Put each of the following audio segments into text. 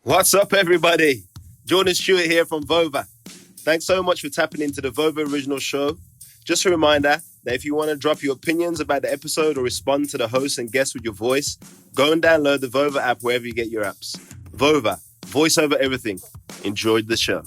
What's up, everybody? Jordan Stewart here from Vover. Thanks so much for tapping into the Vover original show. Just a reminder that if you want to drop your opinions about the episode or respond to the host and guests with your voice, go and download the Vover app wherever you get your apps. Vover, voice over everything. Enjoyed the show.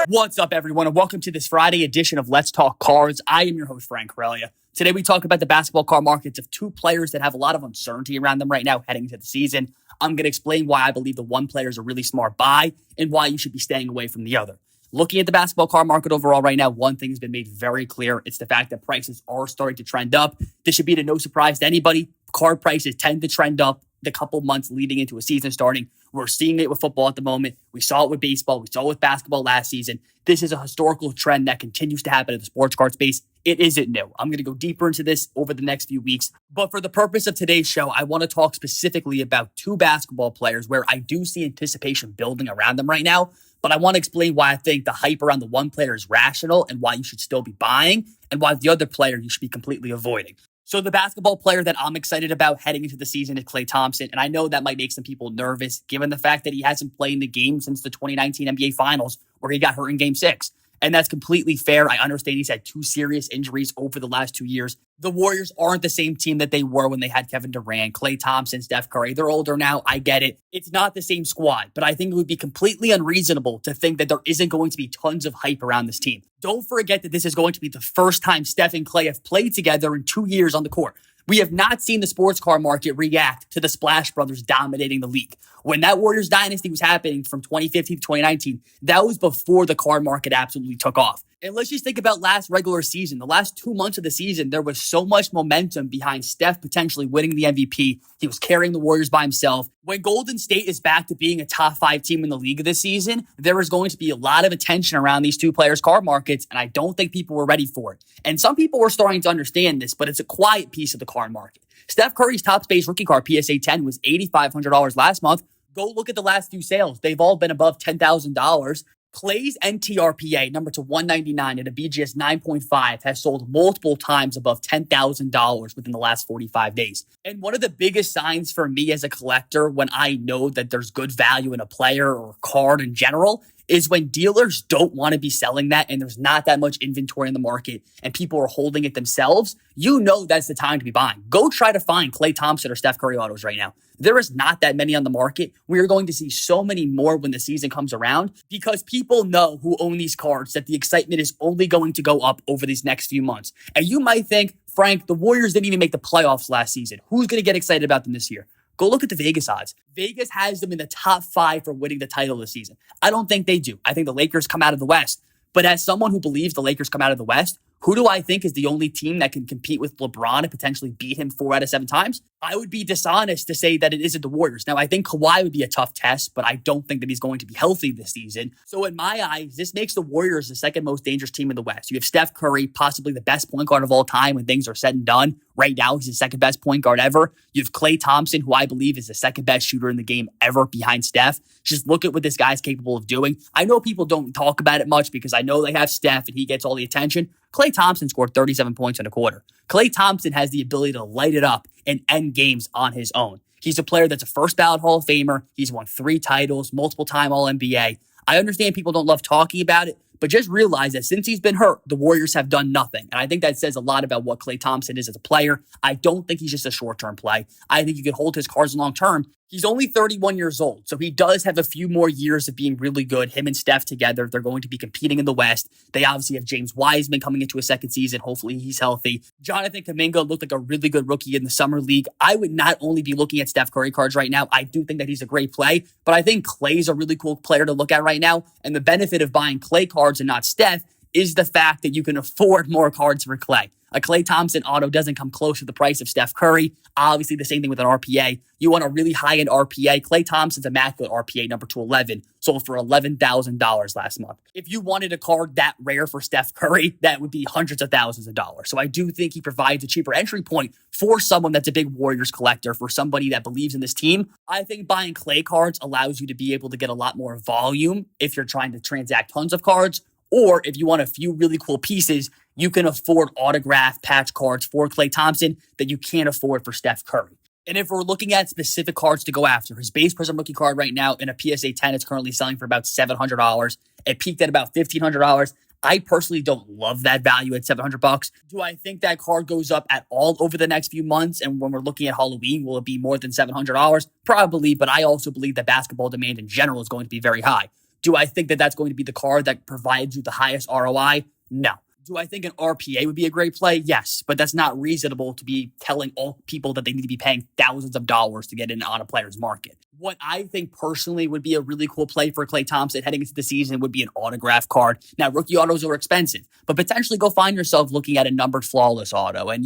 What's up, everyone, and welcome to this Friday edition of Let's Talk Cards. I am your host, Frank Hrelja. Today, we talk about the basketball card markets of two players that have a lot of uncertainty around them right now heading into the season. I'm going to explain why I believe the one player is a really smart buy and why you should be staying away from the other. Looking at the basketball card market overall right now, one thing has been made very clear. It's the fact that prices are starting to trend up. This should be to no surprise to anybody. Card prices tend to trend up the couple months leading into a season starting. We're seeing it with football at the moment. We saw it with baseball. We saw it with basketball last season. This is a historical trend that continues to happen in the sports card space. It isn't new. I'm going to go deeper into this over the next few weeks. But for the purpose of today's show, I want to talk specifically about two basketball players where I do see anticipation building around them right now. But I want to explain why I think the hype around the one player is rational and why you should still be buying and why the other player you should be completely avoiding. So the basketball player that I'm excited about heading into the season is Klay Thompson. And I know that might make some people nervous given the fact that he hasn't played in the game since the 2019 NBA Finals where he got hurt in Game 6. And that's completely fair. I understand he's had two serious injuries over the last 2 years. The Warriors aren't the same team that they were when they had Kevin Durant, Klay Thompson, Steph Curry. They're older now. I get it. It's not the same squad, but I think it would be completely unreasonable to think that there isn't going to be tons of hype around this team. Don't forget that this is going to be the first time Steph and Klay have played together in 2 years on the court. We have not seen the sports car market react to the Splash Brothers dominating the league. When that Warriors dynasty was happening from 2015 to 2019, that was before the card market absolutely took off. And let's just think about last regular season. The last 2 months of the season, there was so much momentum behind Steph potentially winning the MVP. He was carrying the Warriors by himself. When Golden State is back to being a top 5 team in the league this season, there is going to be a lot of attention around these two players' card markets, and I don't think people were ready for it. And some people were starting to understand this, but it's a quiet piece of the card market. Steph Curry's top space rookie card, PSA 10, was $8,500 last month. Go look at the last few sales. They've all been above $10,000. Clay's NTRPA, number to 199 at a BGS 9.5, has sold multiple times above $10,000 within the last 45 days. And one of the biggest signs for me as a collector when I know that there's good value in a player or a card in general is when dealers don't want to be selling that and there's not that much inventory in the market and people are holding it themselves. You know that's the time to be buying. Go try to find Klay Thompson or Steph Curry autos right now. There is not that many on the market. We are going to see so many more when the season comes around because people know who own these cards that the excitement is only going to go up over these next few months. And you might think, Frank, the Warriors didn't even make the playoffs last season. Who's going to get excited about them this year? Go look at the Vegas odds. Vegas has them in the top 5 for winning the title this season. I don't think they do. I think the Lakers come out of the West. But as someone who believes the Lakers come out of the West, who do I think is the only team that can compete with LeBron and potentially beat him 4 out of 7 times? I would be dishonest to say that it isn't the Warriors. Now, I think Kawhi would be a tough test, but I don't think that he's going to be healthy this season. So in my eyes, this makes the Warriors the second most dangerous team in the West. You have Steph Curry, possibly the best point guard of all time when things are said and done. Right now, he's the second best point guard ever. You have Klay Thompson, who I believe is the second best shooter in the game ever behind Steph. Just look at what this guy's capable of doing. I know people don't talk about it much because I know they have Steph and he gets all the attention. Klay Thompson scored 37 points in a quarter. Klay Thompson has the ability to light it up and end games on his own. He's a player that's a first ballot Hall of Famer. He's won 3 titles, multiple time All-NBA. I understand people don't love talking about it, but just realize that since he's been hurt, the Warriors have done nothing. And I think that says a lot about what Klay Thompson is as a player. I don't think he's just a short-term play. I think you can hold his cards long-term. He's only 31 years old, so he does have a few more years of being really good. Him and Steph together, they're going to be competing in the West. They obviously have James Wiseman coming into a second season. Hopefully he's healthy. Jonathan Kuminga looked like a really good rookie in the summer league. I would not only be looking at Steph Curry cards right now. I do think that he's a great play, but I think Klay's a really cool player to look at right now. And the benefit of buying Klay cards and not Steph is the fact that you can afford more cards for Klay. A Klay Thompson auto doesn't come close to the price of Steph Curry. Obviously, the same thing with an RPA. You want a really high-end RPA. Klay Thompson's immaculate RPA, number 211, sold for $11,000 last month. If you wanted a card that rare for Steph Curry, that would be hundreds of thousands of dollars. So I do think he provides a cheaper entry point for someone that's a big Warriors collector, for somebody that believes in this team. I think buying Klay cards allows you to be able to get a lot more volume if you're trying to transact tons of cards. Or if you want a few really cool pieces, you can afford autograph patch cards for Klay Thompson that you can't afford for Steph Curry. And if we're looking at specific cards to go after, his base Prism rookie card right now in a PSA 10 is currently selling for about $700. It peaked at about $1,500. I personally don't love that value at $700. Do I think that card goes up at all over the next few months? And when we're looking at Halloween, will it be more than $700? Probably, but I also believe that basketball demand in general is going to be very high. Do I think that that's going to be the card that provides you the highest ROI? No. Do I think an RPA would be a great play? Yes, but that's not reasonable to be telling all people that they need to be paying thousands of dollars to get in on a player's market. What I think personally would be a really cool play for Klay Thompson heading into the season would be an autograph card. Now, rookie autos are expensive, but potentially go find yourself looking at a numbered flawless auto. And,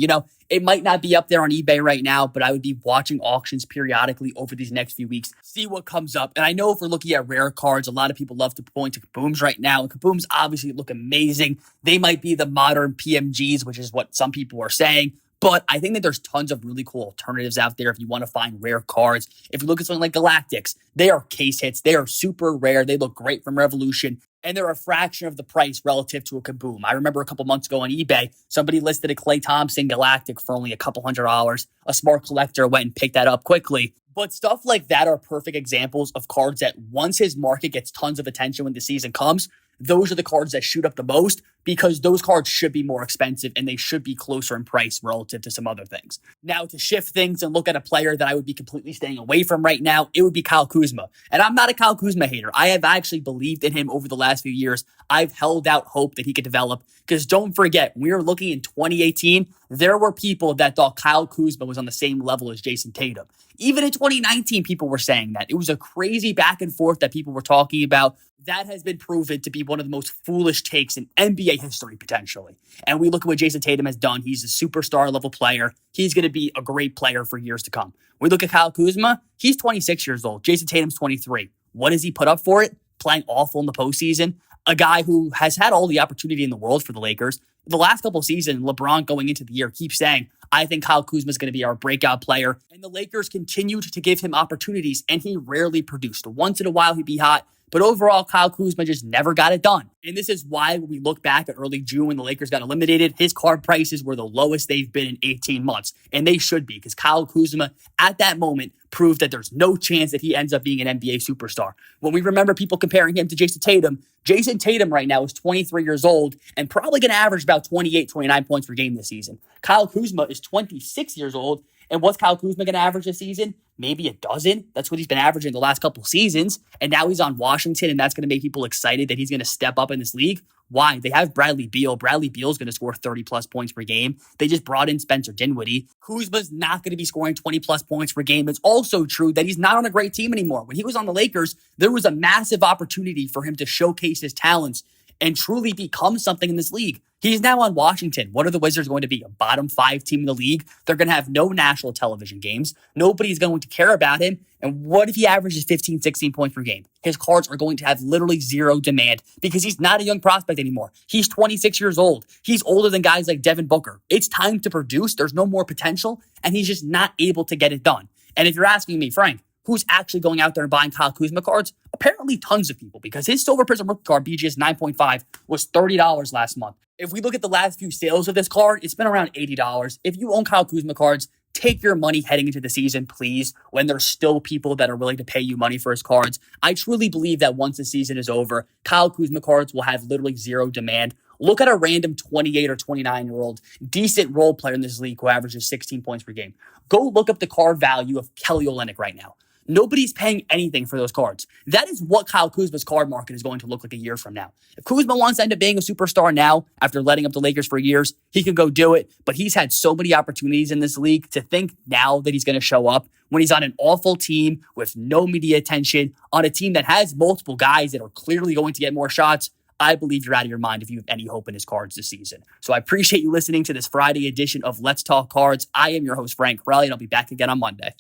it might not be up there on eBay right now, but I would be watching auctions periodically over these next few weeks, see what comes up. And I know if we're looking at rare cards, a lot of people love to point to Kabooms right now. And Kabooms obviously look amazing. They might be the modern PMGs, which is what some people are saying. But I think that there's tons of really cool alternatives out there if you want to find rare cards. If you look at something like Galactics, they are case hits. They are super rare. They look great from Revolution. And they're a fraction of the price relative to a Kaboom. I remember a couple months ago on eBay, somebody listed a Klay Thompson Galactic for only a couple $100. A smart collector went and picked that up quickly. But stuff like that are perfect examples of cards that once his market gets tons of attention when the season comes, those are the cards that shoot up the most because those cards should be more expensive and they should be closer in price relative to some other things. Now, to shift things and look at a player that I would be completely staying away from right now, it would be Kyle Kuzma. And I'm not a Kyle Kuzma hater. I have actually believed in him over the last few years. I've held out hope that he could develop because don't forget, we were looking in 2018, there were people that thought Kyle Kuzma was on the same level as Jason Tatum. Even in 2019, people were saying that. It was a crazy back and forth that people were talking about. That has been proven to be one of the most foolish takes in NBA history, potentially. And we look at what Jason Tatum has done. He's a superstar level player. He's going to be a great player for years to come. We look at Kyle Kuzma. He's 26 years old. Jason Tatum's 23. What does he put up for it? Playing awful in the postseason. A guy who has had all the opportunity in the world for the Lakers. The last couple of seasons, LeBron going into the year keeps saying, I think Kyle Kuzma is going to be our breakout player. And the Lakers continued to give him opportunities, and he rarely produced. Once in a while, he'd be hot. But overall, Kyle Kuzma just never got it done. And this is why when we look back at early June when the Lakers got eliminated, his card prices were the lowest they've been in 18 months. And they should be because Kyle Kuzma at that moment proved that there's no chance that he ends up being an NBA superstar. When we remember people comparing him to Jason Tatum right now is 23 years old and probably going to average about 28, 29 points per game this season. Kyle Kuzma is 26 years old. And what's Kyle Kuzma going to average this season? Maybe a dozen. That's what he's been averaging the last couple seasons. And now he's on Washington, and that's going to make people excited that he's going to step up in this league. Why? They have Bradley Beal. Bradley Beal's going to score 30-plus points per game. They just brought in Spencer Dinwiddie. Kuzma's not going to be scoring 20-plus points per game. It's also true that he's not on a great team anymore. When he was on the Lakers, there was a massive opportunity for him to showcase his talents and truly become something in this league. He's now on Washington. What are the Wizards going to be? A bottom 5 team in the league? They're going to have no national television games. Nobody's going to care about him. And what if he averages 15, 16 points per game? His cards are going to have literally zero demand because he's not a young prospect anymore. He's 26 years old. He's older than guys like Devin Booker. It's time to produce. There's no more potential, and he's just not able to get it done. And if you're asking me, Frank, who's actually going out there and buying Kyle Kuzma cards? Apparently tons of people because his Silver Prism rookie card, BGS 9.5, was $30 last month. If we look at the last few sales of this card, it's been around $80. If you own Kyle Kuzma cards, take your money heading into the season, please, when there's still people that are willing to pay you money for his cards. I truly believe that once the season is over, Kyle Kuzma cards will have literally zero demand. Look at a random 28 or 29-year-old decent role player in this league who averages 16 points per game. Go look up the card value of Kelly Olynyk right now. Nobody's paying anything for those cards. That is what Kyle Kuzma's card market is going to look like a year from now. If Kuzma wants to end up being a superstar now, after letting up the Lakers for years, he can go do it. But he's had so many opportunities in this league to think now that he's going to show up when he's on an awful team with no media attention, on a team that has multiple guys that are clearly going to get more shots. I believe you're out of your mind if you have any hope in his cards this season. So I appreciate you listening to this Friday edition of Let's Talk Cards. I am your host, Frank Hrelja, and I'll be back again on Monday.